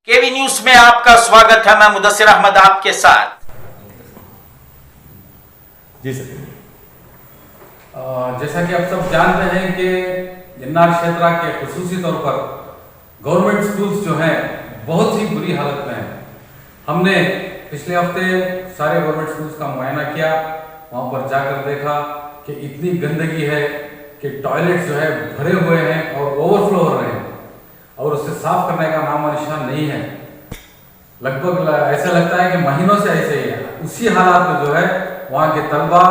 केवी news में आपका स्वागत है। मैं मुदस्सिर अहमद आपके साथ। जी सर। जैसा कि आप सब जानते हैं कि जन्नार क्षेत्र के खुसूसी तौर पर गवर्नमेंट स्कूल्स जो हैं बहुत ही बुरी हालत में हैं। हमने पिछले हफ्ते सारे गवर्नमेंट स्कूल्स का मुआयना किया, वहाँ पर जाकर देखा कि इतनी गंदगी है कि टॉयलेट्स जो है भरे हुए हैं और ओवरफ्लो हो रहे हैं और उसे साफ करने का नामो निशान नहीं है। लगभग ऐसा लगता है कि महीनों से ऐसे ही है। उसी हालात में जो है वहाँ के तलबा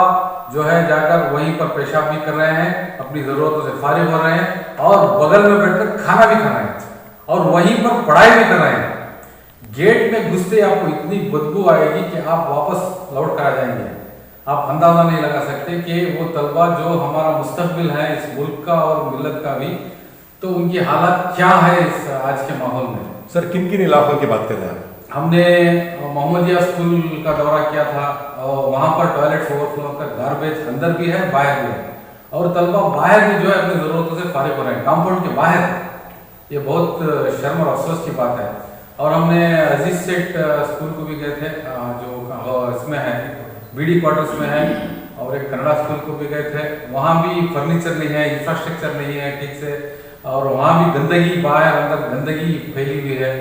जो है जाकर वहीं पर पेशाब भी कर रहे हैं, अपनी ज़रूरतों से फारिग हो रहे हैं और बगल में बैठकर खाना भी खा रहे हैं और वहीं पर पढ़ाई भी कर रहे हैं। गेट में घुसते आपको इतनी बदबू आएगी कि आप वापस लौट कर आ जाएंगे। आप अंदाजा नहीं लगा सकते कि वो तलबा जो हमारा मुस्तकबिल है इस मुल्क का और मिल्लत का भी, तो उनकी हालत क्या है इस आज के माहौल में। सर किन किन इलाकों की बात कर रहे हैं आप? हमने मोहम्मदिया स्कूल का दौरा किया था और वहाँ पर टॉयलेट ओवरफ्लो का गार्बेज अंदर भी है बाहर भी है और तलबा बाहर भी जो है अपनी ज़रूरतों से फारिग हो रहे हैं कंपाउंड के बाहर। ये बहुत शर्म और अफसोस की बात है। और हमने अजीज सेठ स्कूल को भी गए थे जो इसमें है बीडी क्वार्टर्स में है, और एक कन्नड़ा स्कूल को भी गए थे। वहाँ भी फर्नीचर नहीं है, इंफ्रास्ट्रक्चर नहीं है ठीक से, और वहाँ भी गंदगी बाहर अंदर गंदगी फैली हुई है।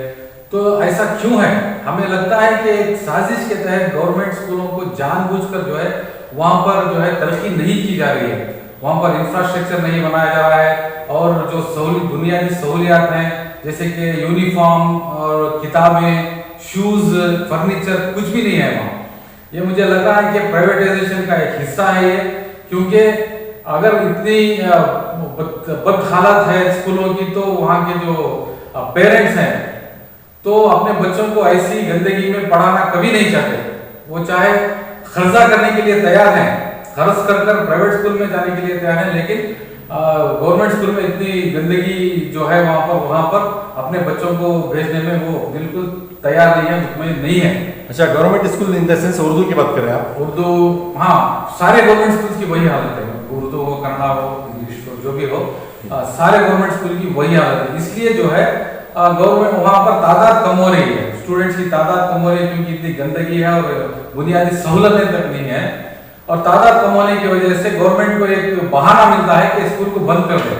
तो ऐसा क्यों है? हमें लगता है कि एक साजिश के तहत गवर्नमेंट स्कूलों को जानबूझकर जो है वहाँ पर जो है तरक्की नहीं की जा रही है, वहाँ पर इंफ्रास्ट्रक्चर नहीं बनाया जा रहा है और जो बुनियादी सहूलियात हैं जैसे कि यूनिफॉर्म और किताबें, शूज़, फर्नीचर कुछ भी नहीं है वहाँ। ये मुझे लग रहा है कि प्राइवेटाइजेशन का एक हिस्सा है ये, क्योंकि अगर इतनी बद हालत है स्कूलों की तो वहाँ के जो पेरेंट्स हैं तो अपने बच्चों को ऐसी गंदगी में पढ़ाना कभी नहीं चाहते। वो चाहे खर्चा करने के लिए तैयार हैं, खर्च कर प्राइवेट स्कूल में जाने के लिए तैयार हैं, लेकिन गवर्नमेंट स्कूल में इतनी गंदगी जो है वहाँ पर अपने बच्चों को भेजने में वो बिल्कुल तैयार नहीं है, मुतमईन नहीं है। अच्छा, government school in the sense Urdu की बात कर रहे हैं आप? उर्दू, हाँ, सारे गवर्नमेंट स्कूल की वही हालत है, उर्दू हो, कन्नड़ा हो, इंग्लिश हो, जो भी हो, सारे गवर्नमेंट स्कूल की वही हालत है। इसलिए जो है गवर्नमेंट वहाँ पर तादाद कम हो रही है, स्टूडेंट्स की तादाद कम हो रही है क्योंकि इतनी गंदगी है और बुनियादी सहूलतें तक नहीं है। और तादाद कम होने की वजह से गवर्नमेंट को एक बहाना मिलता है कि स्कूल को बंद कर दे।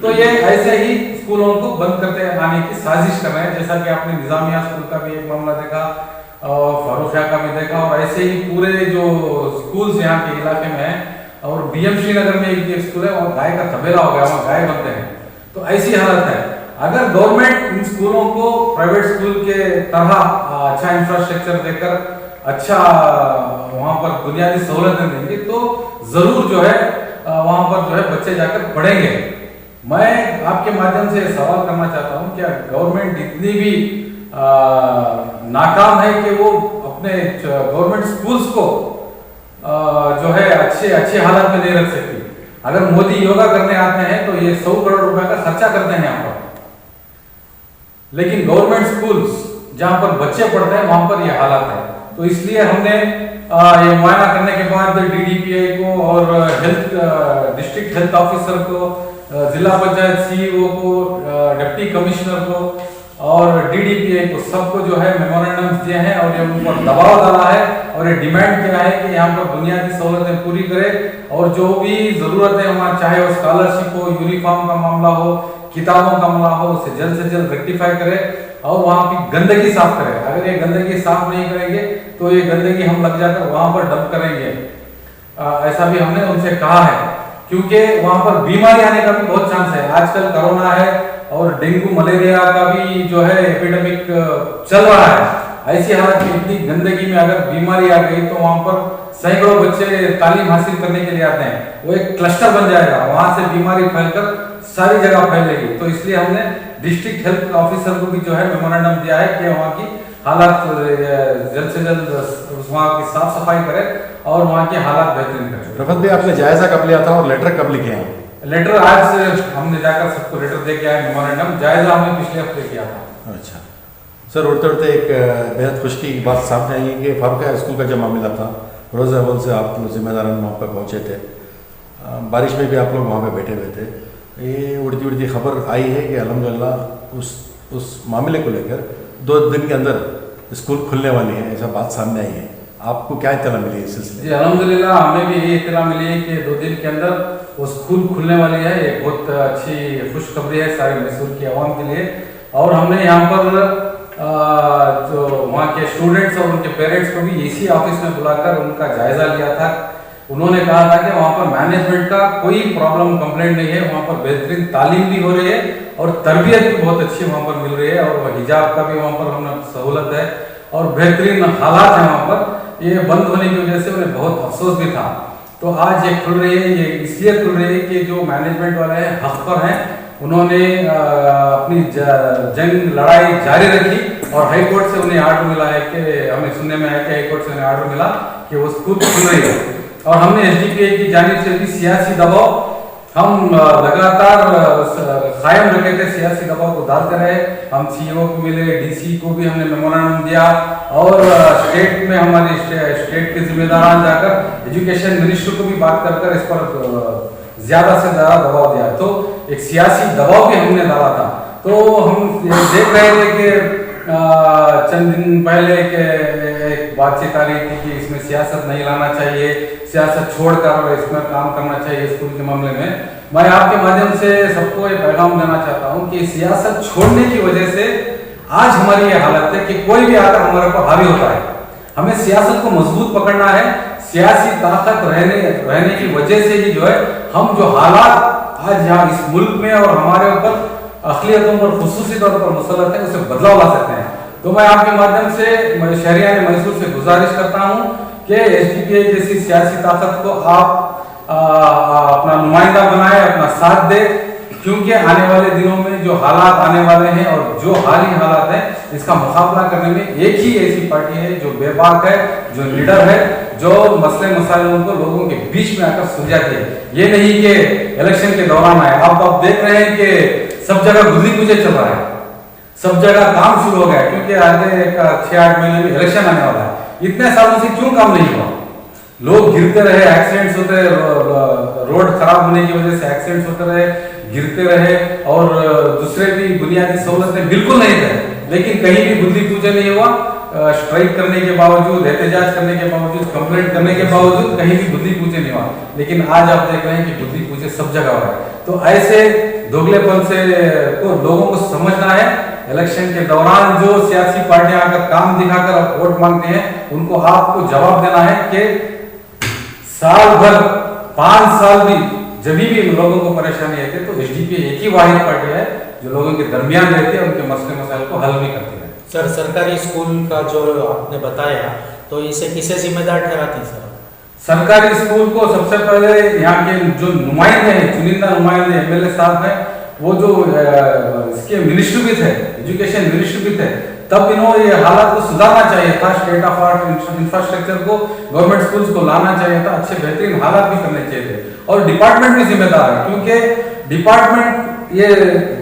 तो ये ऐसे ही स्कूलों को बंद करते आने की साजिश कर रहे हैं। जैसा कि आपने निजामिया स्कूल का भी एक मामला देखा और फारूखिया का भी देखा, और ऐसे ही पूरे जो स्कूल्स यहाँ के इलाके में है, और BM श्रीनगर में एक स्कूल है और गाय का तबेला हो गया, वहाँ गाय बनते हैं। तो ऐसी हालत है। अगर गवर्नमेंट इन स्कूलों को प्राइवेट स्कूल के तरह अच्छा इंफ्रास्ट्रक्चर देकर अच्छा वहाँ पर बुनियादी सहूलतें देंगे तो जरूर जो है वहाँ पर जो है बच्चे जाकर पढ़ेंगे। मैं आपके माध्यम से सवाल करना चाहता हूँ, क्या गवर्नमेंट इतनी भी नाकाम है कि वो अपने गवर्नमेंट स्कूल्स को जो है अच्छे हालत में नहीं रख सकती? अगर मोदी योगा करने आते हैं तो ये 100 करोड़ रुपए का खर्चा करते हैं यहाँ पर, लेकिन गवर्नमेंट स्कूल्स जहाँ पर बच्चे पढ़ते हैं वहाँ पर ये हालात है। तो इसलिए हमने ये मुआयना करने के बाद DDPI को और डिस्ट्रिक्ट हेल्थ ऑफिसर को, जिला पंचायत CEO को, डिप्टी कमिश्नर को और DDPI को सबको जो है मेमोरेंडम्स दिए हैं और ये उन पर दबाव डाला है और ये डिमांड किया है कि यहाँ पर बुनियादी सहूलतें पूरी करे और जो भी ज़रूरत है वहाँ, चाहे वो स्कॉलरशिप हो, यूनिफॉर्म का मामला हो, किताबों का मामला हो, उसे जल्द से जल्द रेक्टिफाई करे और वहाँ की गंदगी साफ करे। अगर ये गंदगी साफ नहीं करेंगे तो ये गंदगी हम लग जाकर वहाँ पर डंप करेंगे, ऐसा भी हमने उनसे कहा है, क्योंकि वहाँ पर बीमारी आने का भी बहुत चांस है। आजकल कोरोना है और डेंगू मलेरिया का भी जो है एपिडेमिक चल रहा है। ऐसी हालत में इतनी गंदगी में अगर बीमारी आ गई तो वहाँ पर सैकड़ों बच्चे तालीम हासिल करने के लिए आते हैं, वो एक क्लस्टर बन जाएगा, वहाँ से बीमारी फैलकर सारी जगह फैलेगी। तो इसलिए हमने डिस्ट्रिक्ट हेल्थ ऑफिसर को भी जो है मेमोरेंडम दिया है कि वहाँ की हालात जल्द से जल्द वहाँ की साफ सफाई करे और वहाँ की हालात बेहतरीन करे। रफत भाई, आपने जायजा कब लिया था और लेटर कब लिखे हैं? लेटर आज हमने जाकर सबको लेटर दे के आए मेमोरेंडम। जायजा हमने पिछले हफ्ते किया था। अच्छा सर, उड़ते उड़ते एक बेहद खुशी की बात सामने आई है कि फारूखिया स्कूल का जब मामला था, रोज़ अव्वल से आप जिम्मेदारान वहाँ पर पहुँचे थे, बारिश में भी आप लोग वहाँ पे बैठे हुए थे। ये उड़ती उड़ती खबर आई है कि अल्हम्दुलिल्लाह उस मामले को लेकर 2 दिन के अंदर स्कूल खुलने वाली है, ऐसा बात सामने आई है। आपको क्या इत्तला मिली है इस सिलसिले? जी अल्हम्दुलिल्लाह, हमें भी यही इत्तला मिली है कि 2 दिन के अंदर वो स्कूल खुलने वाली है। ये बहुत अच्छी खुशखबरी है सारे मैसूर की आवाम के लिए। और हमने यहाँ पर जो वहाँ के स्टूडेंट्स और उनके पेरेंट्स को भी इसी ऑफिस में बुलाकर उनका जायजा लिया था। उन्होंने कहा था कि वहाँ पर मैनेजमेंट का कोई प्रॉब्लम कंप्लेंट नहीं है, वहाँ पर बेहतरीन तालीम भी हो रही है और तरबियत भी बहुत अच्छी वहाँ पर मिल रही है, और हिजाब का भी वहाँ पर हमें सहूलत है और बेहतरीन हालात है वहाँ पर। ये बंद होने की वजह से उन्हें बहुत अफसोस भी था। तो आज ये खुल रही है, ये इसलिए खुल रही है कि जो मैनेजमेंट वाले हैं हक पर हैं, उन्होंने अपनी जंग लड़ाई जारी रखी और हाई कोर्ट से उन्हें आर्डर मिला है कि हमें सुनने में आया कि हाई कोर्ट से उन्हें आर्डर मिला कि वो स्कूल खुल रही है। और हमने एसडीपीआई की जानिब से भी सियासी दबाव हम लगातार कायम रखे थे, सियासी दबाव को डालते रहे। हम सीईओ को मिले, डीसी को भी हमने मेमोरेंडम दिया और स्टेट में हमारी स्टेट के जिम्मेदारान जाकर एजुकेशन मिनिस्टर को भी बात कर इस पर ज्यादा से ज्यादा दबाव दिया। तो एक सियासी दबाव भी हमने डाला था। तो हम देख रहे थे कि चंद दिन पहले के एक बातचीत आ रही थी कि इसमें सियासत नहीं लाना चाहिए, सियासत छोड़कर इसमें काम करना चाहिए स्कूल के मामले में। मैं आपके माध्यम से सबको एक पैगाम देना चाहता हूं कि सियासत छोड़ने की वजह से आज हमारी ये हालत है कि कोई भी आकर हमारे ऊपर हावी होता है। हमें सियासत को मजबूत पकड़ना है। सियासी ताकत रहने की वजह से ही जो है हम जो हालात आज यहाँ इस मुल्क में और हमारे ऊपर अखिलियतों पर खुसूसी तौर पर मुसल्लत है, उसे बदलाव ला सकते हैं। तो मैं आपके माध्यम से शहरियान मैसूर से गुजारिश करता हूँ कि एसडीपीआई जैसी सियासी ताकत को आप अपना नुमाइंदा बनाए, अपना साथ दे, क्योंकि आने वाले दिनों में जो हालात आने वाले हैं और जो हाली हालात हैं, इसका मुकाबला करने में एक ही ऐसी पार्टी है जो बेबाक है, जो लीडर है, जो मसले मसाइलों को लोगों के बीच में आकर सुलझाती है। ये नहीं कि इलेक्शन के दौरान आए। आप देख रहे हैं कि सब जगह गुजरी पूजे चल रहा है, सब जगह काम शुरू हो गया, क्योंकि आगे 6-8 महीने में इलेक्शन आने वाला है। इतने सालों से क्यों काम नहीं हुआ? लोग गिरते रहे, एक्सीडेंट्स होते रहे, रोड खराब होने की वजह से एक्सीडेंट्स होते रहे, गिरते रहे और दूसरे भी बुनियादी सहूलतें बिल्कुल नहीं थे, लेकिन कहीं भी बुद्धि पूजा नहीं हुआ। स्ट्राइक करने के बावजूद, एहतजाज करने के बावजूद, कंप्लेंट करने के बावजूद कहीं भी बुद्धि पूजे नहीं हुआ। लेकिन आज आप देख रहे हैं कि बुद्धि पूजे सब जगह हो रहा है। तो ऐसे दोगलेपन से को लोगों को समझना है। इलेक्शन के दौरान जो सियासी पार्टियां आकर काम दिखाकर वोट मांगते हैं, उनको आपको जवाब देना है कि साल भर 5 साल भी जब भी लोगों को परेशानी आती है तो एसडीपीआई एक ही वाहिद पार्टी है जो लोगों के दरमियान रहती है, उनके मसले मसाइल को हल भी करती है। सर, सरकारी स्कूल का जो आपने बताया, तो इसे किसे जिम्मेदार ठहराती है सर? सरकारी स्कूल को सबसे पहले यहाँ के जो नुमाइंदे हैं, चुनिंदा नुमाइंदे एमएलए साहब हैं, वो जो इसके मिनिस्टर भी थे, एजुकेशन मिनिस्टर भी थे, तब इन्होंने ये हालात को सुधारना चाहिए था। स्टेट ऑफ आर्ट इंफ्रास्ट्रक्चर को गवर्नमेंट स्कूल्स को लाना चाहिए था, अच्छे बेहतरीन हालात भी करने चाहिए थे। और डिपार्टमेंट भी जिम्मेदार है, क्योंकि डिपार्टमेंट ये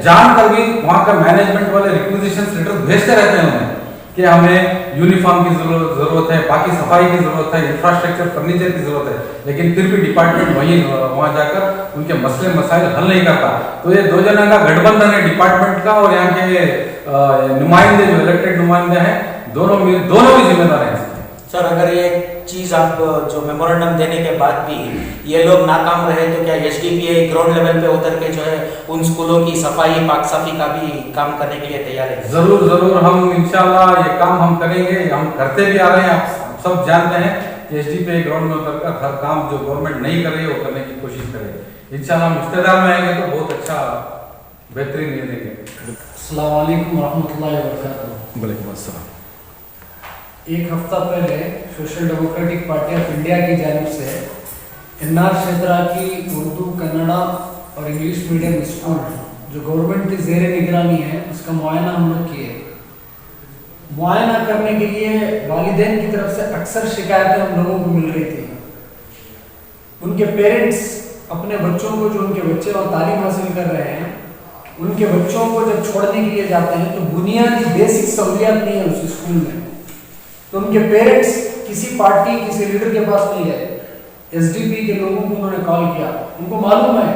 जानकर भी वहाँ का मैनेजमेंट वाले रिक्विजिशन लेटर भेजते रहते हैं उन्हें कि हमें यूनिफॉर्म की जरूरत है, बाकी सफाई की जरूरत है, इंफ्रास्ट्रक्चर फर्नीचर की जरूरत है, लेकिन फिर भी डिपार्टमेंट वहाँ जाकर उनके मसले मसाइल हल नहीं करता। तो ये 2 जना का गठबंधन है डिपार्टमेंट का और यहाँ के नुमाइंदे जो इलेक्टेड नुमाइंदे हैं, दोनों भी जिम्मेदार हैं। सर, अगर ये चीज़ आप जो मेमोरेंडम देने के बाद भी ये लोग नाकाम रहे, तो क्या एसडीपीआई ग्राउंड लेवल पे उतर के जो है उन स्कूलों की सफाई पाक साफी का भी काम करने के लिए तैयार है? जरूर हम इंशाल्लाह ये काम हम करेंगे, हम करते भी आ रहे हैं। आप सब जानते हैं कि एसडीपीआई ग्राउंड में उतरकर हर काम जो गवर्नमेंट नहीं कर रही है वो करने की कोशिश करेंगे। इंशाल्लाह हम इफ्तितार में आएंगे तो बहुत अच्छा बेहतरीन निर्णय लेंगे। अस्सलाम वालेकुम रहमतुल्लाहि व बरकातहू। वालेकुम अस्सलाम। एक हफ्ता पहले social democratic party of India की जानिब से एनआर क्षेत्रा की उर्दू, कन्नड़ा और इंग्लिश मीडियम स्कूल जो गवर्नमेंट की ज़ेर निगरानी है, उसका मुआयना हम लोग किए। मुआयना करने के लिए वालिदैन की तरफ से अक्सर शिकायतें हम लोगों को मिल रही थी। उनके पेरेंट्स अपने बच्चों को, जो उनके बच्चे वहाँ तालीम हासिल कर रहे हैं, उनके बच्चों को जब छोड़ने के लिए जाते हैं तो बुनियादी बेसिक सहूलियत नहीं है उस स्कूल में। तो उनके पेरेंट्स किसी पार्टी, किसी लीडर के पास नहीं गए, एसडीपी के लोगों को उन्होंने कॉल किया। उनको मालूम है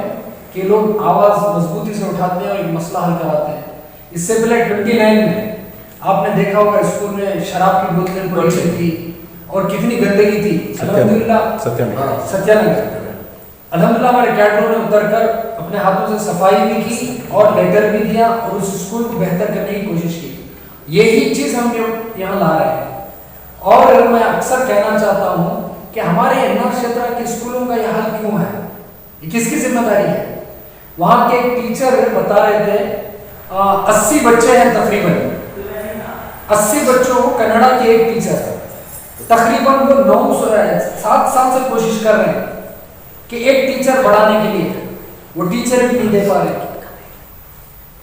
कि लोग आवाज़ मजबूती से उठाते हैं और एक मसला हल कराते हैं। इससे पहले 29 में आपने देखा होगा स्कूल में शराब की बोतलें पड़ी हुई थी और कितनी गंदगी थी। अल्हम्दुलिल्लाह सत्यानगर अल्हम्दुलिल्लाह हमारे कैडरों ने उतरकर अपने हाथों से सफाई भी की और लेटर भी दिया और उस स्कूल को बेहतर करने की कोशिश की। यही चीज हम यहाँ ला रहे हैं। और मैं अक्सर कहना चाहता हूँ कि हमारे एन्नार क्षेत्र के स्कूलों का यह हाल क्यों है, ये किसकी जिम्मेदारी है। वहाँ के एक टीचर बता रहे थे 80 बच्चे हैं तकरीबन, 80 बच्चों को कन्नड़ा के एक टीचर तकरीबन वो 7 साल से कोशिश कर रहे हैं कि एक टीचर बढ़ाने के लिए, वो टीचर भी नहीं दे पा रहे।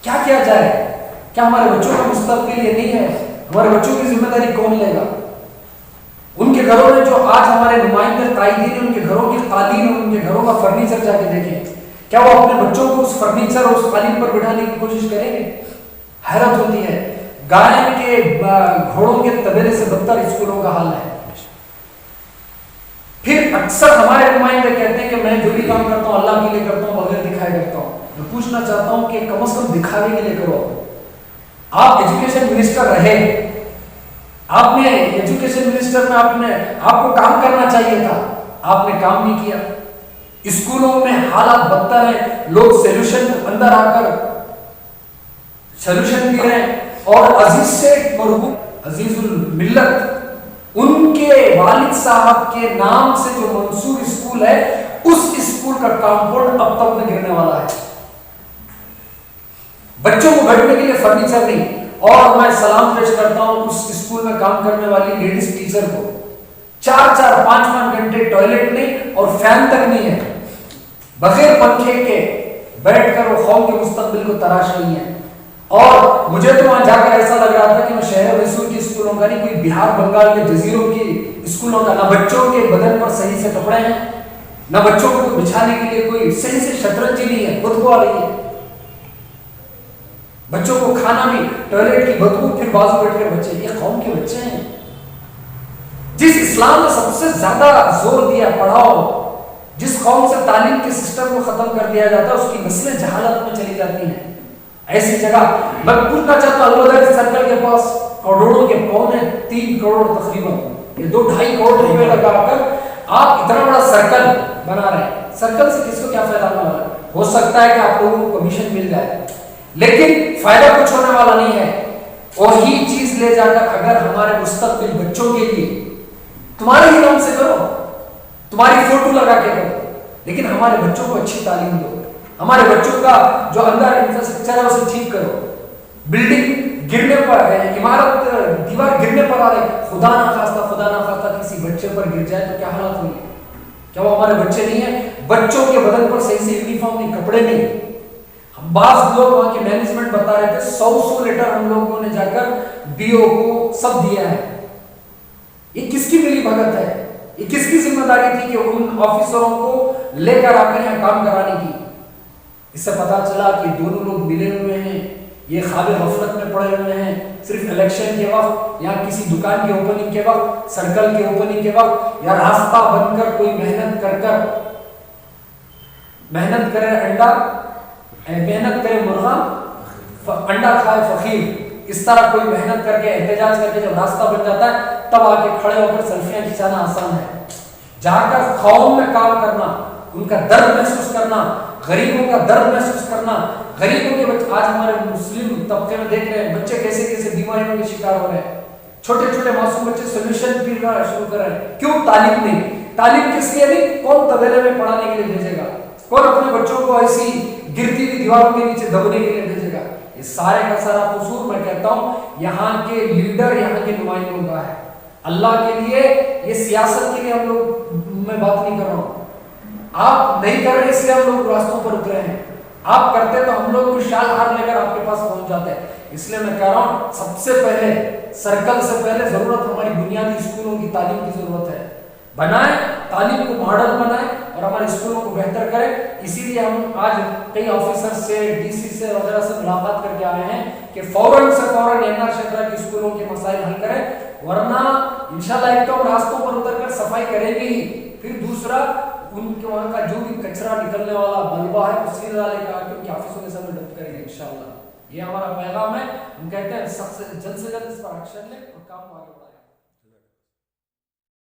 क्या किया जाए? क्या हमारे बच्चों का मुस्तकबिल ये नहीं है? हमारे बच्चों की जिम्मेदारी कौन लेगा? उनके घरों में जो आज हमारे नुमाइंदे कायदीन है, उनके घरों की कालीन और उनके घरों का फर्नीचर जाके देखें, क्या वो अपने बच्चों को उस फर्नीचर और उस कालीन पर बिठाने की कोशिश करेंगे? हैरत होती है। गाय के घोड़ों के तबेले से बदतर स्कूलों का हाल है। फिर अक्सर हमारे नुमाइंदे कहते हैं कि मैं जो भी काम करता हूं अल्लाह के लिए करता हूं, बगैर दिखाए करता हूं। मैं पूछना चाहता हूं कि कम से कम दिखावे के लिए करो। आप एजुकेशन मिनिस्टर रहे, आपने एजुकेशन मिनिस्टर में आपको काम करना चाहिए था, आपने काम नहीं किया। स्कूलों में हालात बदतर है, लोग सोल्यूशन अंदर आकर सोल्यूशन दे रहे हैं। और अजीज शेख मरहूम अजीजुल मिल्लत, उनके वालिद साहब के नाम से जो मंसूर स्कूल है, उस स्कूल का कंपाउंड अब तक में गिरने वाला है। बच्चों को बैठने के लिए फर्नीचर नहीं। और मैं सलाम पेश करता हूं उस स्कूल में काम करने वाली लेडीज टीचर को। 4-4, 5-5 घंटे टॉयलेट नहीं और फैन तक नहीं है, बगैर पंखे के बैठकर वो कौम के मुस्तकबिल को तराश रही है। और मुझे तो वहां जाकर ऐसा लग रहा था कि मैं शहर मैसूर की स्कूलों का नहीं, कोई बिहार बंगाल के जजीरों की स्कूलों का, ना बच्चों के बदन पर सही से कपड़े हैं, ना बच्चों को बिछाने के लिए कोई सही से शतरंजी नहीं है, बदबू आ रही है। बच्चों को खाना भी टॉयलेट की बदबू, फिर बाजू बैठकर बच्चे। ये कौम के बच्चे हैं। जिस इस्लाम ने सबसे ज्यादा जोर दिया पढ़ाओ, जिस कौम से तालीम के सिस्टम को खत्म कर दिया जाता है, उसकी नस्लें जहालत में चली जाती हैं। ऐसी जगह मैं पूछना चाहता हूं, अलवदारी सर्कल के पास करोड़ों के 3 करोड़ तकरीबन, ये 2-2.5 करोड़ रुपए लगाकर आप इतना बड़ा सर्कल बना रहे हैं। सर्कल से किसको क्या फायदा होने वाला? हो सकता है कि आप लोगों को कमीशन मिल जाए, लेकिन फायदा कुछ होने वाला नहीं है। और ही चीज ले जाकर अगर हमारे मुस्तकबिल बच्चों के लिए तुम्हारे ही नाम से करो, तुम्हारी फोटो लगा के करो, लेकिन हमारे बच्चों को अच्छी तालीम दो, हमारे बच्चों का जो अंदर इंफ्रास्ट्रक्चर है उसे ठीक करो। बिल्डिंग गिरने पर, इमारत दीवार गिरने पर आ रही, खुदा ना खास्ता किसी बच्चे पर गिर जाए तो क्या हालत होगी? क्या वो हमारे बच्चे नहीं है? बच्चों के बदन पर सही से यूनिफॉर्म नहीं, कपड़े नहीं। हम बाज लोग वहां के मैनेजमेंट बता रहे थे 100 लेटर हम लोगों ने जाकर बीओ को सब दिया है। ये किसकी मिली भगत है? ये किसकी जिम्मेदारी थी कि उन ऑफिसरों को लेकर आकर यहाँ काम कराने की? इससे पता चला कि दोनों लोग मिले हुए हैं, ये ख्वाब गफलत में पड़े हुए हैं। सिर्फ इलेक्शन के वक्त या किसी दुकान के ओपनिंग के वक्त, सर्कल के ओपनिंग के वक्त, या रास्ता बनकर कोई मेहनत करे अंडा, मेहनत करे मुर्गा, अंडा खाए फकीर। इस तरह कोई मेहनत करके एहतजाज करके जब रास्ता बन जाता है, तब आके खड़े होकर सेल्फियां खिंचाना आसान है। जाकर कौम में काम करना, उनका दर्द महसूस करना, गरीबों का दर्द महसूस करना। गरीबों के बच्चे आज हमारे मुस्लिम तबके में देख रहे हैं, बच्चे कैसे कैसे बीमारियों के शिकार हो रहे हैं। छोटे छोटे मासूम बच्चे सोल्यूशन पीना शुरू कर रहे हैं। क्यों? तालीम नहीं। तालीम किस लिए नहीं? कौन तबेले में पढ़ाने के लिए भेजेगा? कौन अपने बच्चों को ऐसी गिरती हुई दीवारों के नीचे दबने के लिए भेजेगा? ये सारे का सारा कसूर मैं कहता हूं यहाँ के लीडर, यहाँ के नुमाइंदों का है। अल्लाह के लिए, ये सियासत के लिए हम लोग मैं बात नहीं कर रहा हूं। आप नहीं कर रहे इसलिए हम लोग रास्तों पर उतरे हैं। आप करते तो हम लोग कुछ शाल हार लेकर आपके पास पहुंच जाते हैं। इसलिए मैं कह रहा हूं सबसे पहले सर्कल से पहले जरूरत हमारी बुनियादी स्कूलों की तालीम की जरूरत है। बनाए, तालीम को मॉडल बनाए और हमारे स्कूलों को बेहतर करें। इसीलिए हम आज कई ऑफिसर से, डीसी से वगैरह से मुलाकात करके आए हैं कि फौरन से फौरन एन्नार क्षेत्र के स्कूलों के मसाइल हल करें, वरना इंशाल्लाह एक तो हम रास्तों पर उतरकर सफाई करेंगे ही, फिर दूसरा उनके वहां का जो भी कचरा निकलने वाला मलबा है उसी डालेगा, क्योंकि ऑफिसों के सामने डंप करेंगे इंशाल्लाह। ये हमारा पैगाम है। हम कहते हैं जल्द से जल्द इस पर एक्शन लें और काम को आगे बढ़ाएं।